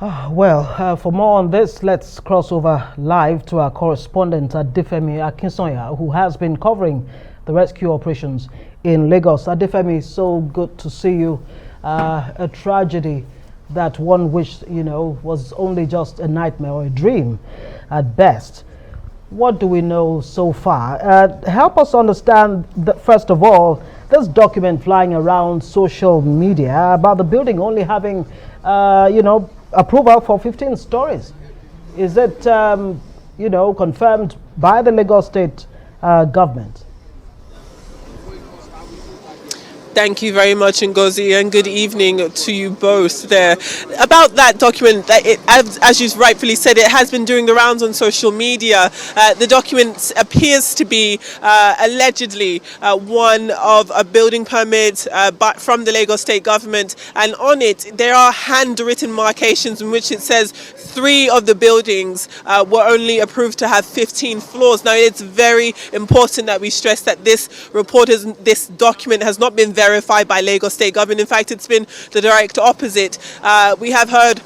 For more on this, let's cross over live to our correspondent, Adefemi Akinsoya, who has been covering the rescue operations in Lagos. Adefemi, so good to see you. A tragedy that one wished, was only just a nightmare or a dream at best. What do we know so far? Help us understand, first of all, this document flying around social media about the building only having, approval for 15 stories. Is it, confirmed by the Lagos State government? Thank you very much, Ngozi, and good evening to you both there. About that document, as you rightfully said, it has been doing the rounds on social media. The document appears to be allegedly one of a building permit from the Lagos State government, and on it there are handwritten markations in which it says 3 of the buildings were only approved to have 15 floors. Now, it's very important that we stress that this document has not been verified by Lagos State government. In fact, it's been the direct opposite. We have heard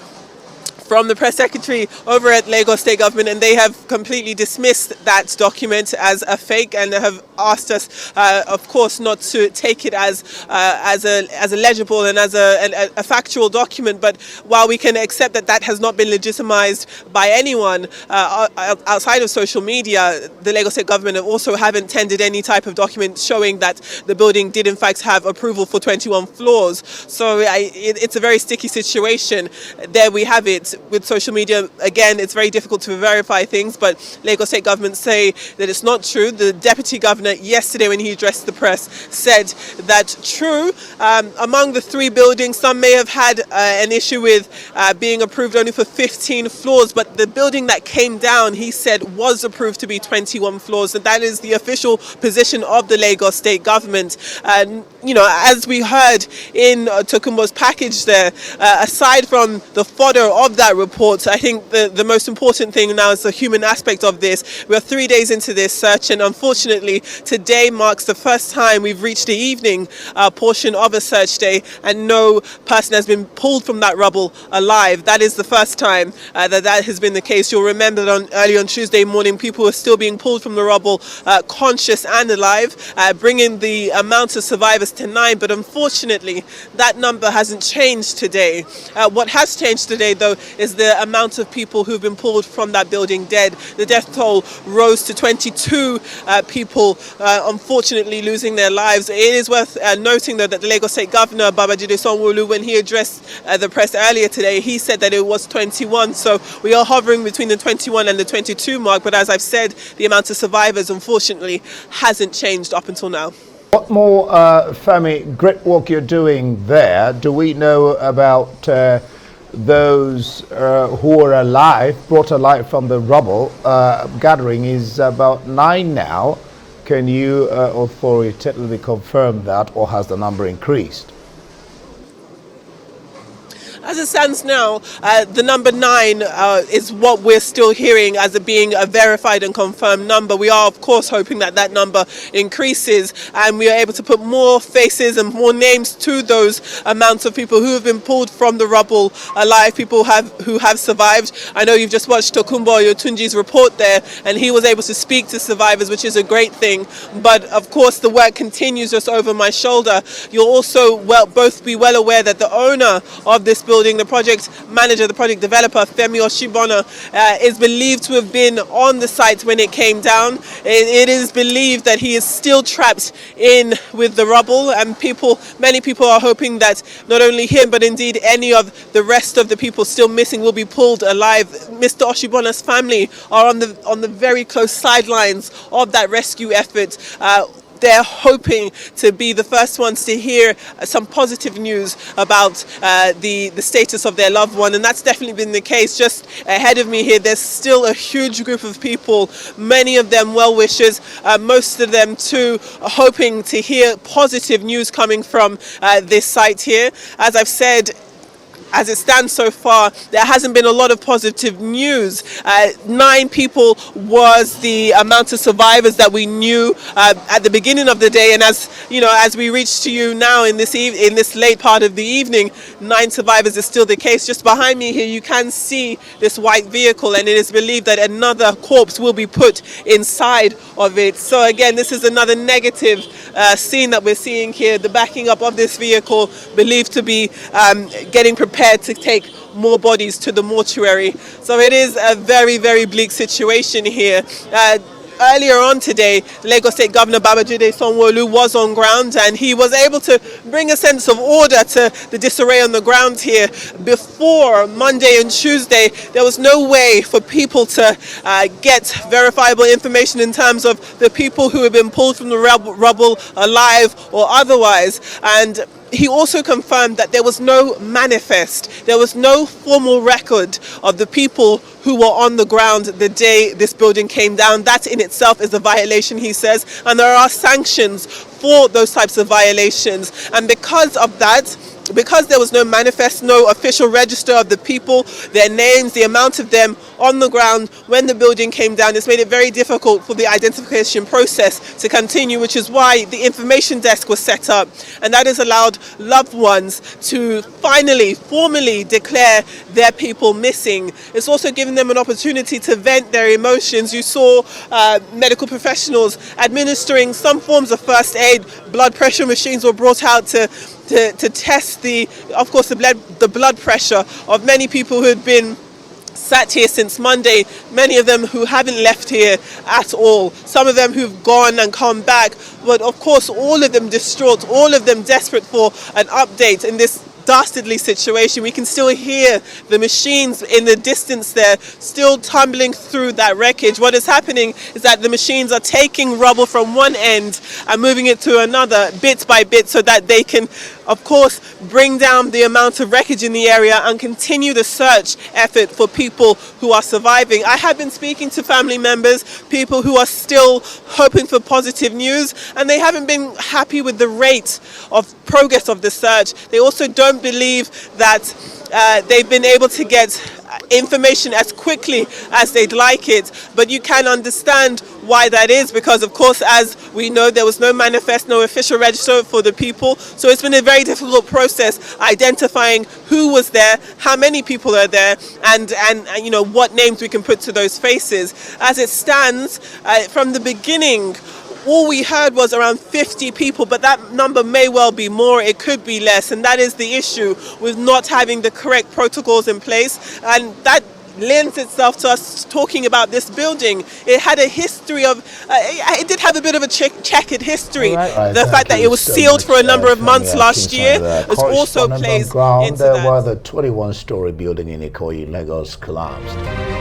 from the press secretary over at Lagos State government, and they have completely dismissed that document as a fake and have asked us, of course, not to take it as a legible and as a factual document. But while we can accept that that has not been legitimized by anyone outside of social media, the Lagos State government also haven't tendered any type of document showing that the building did in fact have approval for 21 floors. So it's a very sticky situation. There we have it. With social media, again, it's very difficult to verify things, but Lagos State government say that it's not true. The deputy governor yesterday, when he addressed the press, said that true, among the 3 buildings, some may have had an issue with being approved only for 15 floors, but the building that came down, he said, was approved to be 21 floors, and that is the official position of the Lagos State government. And as we heard in Tokunbo's package there, aside from the fodder of that report, I think the most important thing now is the human aspect of this. We are 3 days into this search, and unfortunately today marks the first time we've reached the evening portion of a search day and no person has been pulled from that rubble alive. That is the first time that has been the case. You'll remember that early on Tuesday morning, people were still being pulled from the rubble conscious and alive, bringing the amount of survivors to 9, but unfortunately that number hasn't changed today. What has changed today, though, is the amount of people who've been pulled from that building dead. The death toll rose to 22 people, unfortunately losing their lives. It is worth noting, though, that the Lagos State Governor, Babajide Sanwo-Olu, when he addressed the press earlier today, he said that it was 21. So we are hovering between the 21 and the 22 mark. But as I've said, the amount of survivors, unfortunately, hasn't changed up until now. What more, Femi, great work you're doing there. Do we know about those who are alive, brought alive from the rubble? Gathering is about 9 now. Can you authoritatively confirm that, or has the number increased? As it stands now, the number 9 is what we're still hearing as being a verified and confirmed number. We are, of course, hoping that that number increases and we are able to put more faces and more names to those amounts of people who have been pulled from the rubble alive, people who have survived. I know you've just watched Tokunbo Yotunji's report there, and he was able to speak to survivors, which is a great thing. But, of course, the work continues just over my shoulder. You'll also both be well aware that the owner of this building, the project manager, the project developer, Femi Oshibona, is believed to have been on the site when it came down. It is believed that he is still trapped in with the rubble, and many people are hoping that not only him, but indeed any of the rest of the people still missing will be pulled alive. Mr. Oshibona's family are on the very close sidelines of that rescue effort. They're hoping to be the first ones to hear some positive news about the status of their loved one, and that's definitely been the case. Just ahead of me here, there's still a huge group of people, many of them well-wishers, most of them too hoping to hear positive news coming from this site here. As I've said, as it stands so far, there hasn't been a lot of positive news. 9 people was the amount of survivors that we knew at the beginning of the day, and as you know, as we reach to you now in this late part of the evening, 9 survivors is still the case. Just behind me here, you can see this white vehicle, and it is believed that another corpse will be put inside of it. So again, this is another negative scene that we're seeing here. The backing up of this vehicle, believed to be getting prepared to take more bodies to the mortuary. So it is a very, very bleak situation here. Earlier on today, Lagos State Governor Babajide Sanwo-Olu was on ground, and he was able to bring a sense of order to the disarray on the ground here. Before Monday and Tuesday, there was no way for people to get verifiable information in terms of the people who have been pulled from the rubble alive or otherwise. And he also confirmed that there was no manifest, there was no formal record of the people who were on the ground the day this building came down. That in itself is a violation, he says, and there are sanctions for those types of violations. And because of that, because there was no manifest, no official register of the people, their names, the amount of them on the ground when the building came down, it's made it very difficult for the identification process to continue, which is why the information desk was set up, and that has allowed loved ones to finally, formally declare their people missing. It's also given them an opportunity to vent their emotions. You saw medical professionals administering some forms of first aid. Blood pressure machines were brought out to test the blood pressure of many people who had been sat here since Monday, many of them who haven't left here at all, some of them who've gone and come back, but of course all of them distraught, all of them desperate for an update in this dastardly situation. We can still hear the machines in the distance there still tumbling through that wreckage. What is happening is that the machines are taking rubble from one end and moving it to another bit by bit so that they can, of course, bring down the amount of wreckage in the area and continue the search effort for people who are surviving. I have been speaking to family members, people who are still hoping for positive news, and they haven't been happy with the rate of progress of the search. They also don't believe that they've been able to get information as quickly as they'd like it, but you can understand why that is, because of course, as we know, there was no manifest, no official register for the people, so it's been a very difficult process identifying who was there, how many people are there, and you know what names we can put to those faces. As it stands, from the beginning, all we heard was around 50 people, but that number may well be more, it could be less, and that is the issue with not having the correct protocols in place, and that lends itself to us talking about this building. It had a history of, it did have a bit of a checkered history. Right, the fact that it was sealed for a number of months last year was also plays into that. that. Where the 21-story building in Ikoyi, Lagos collapsed.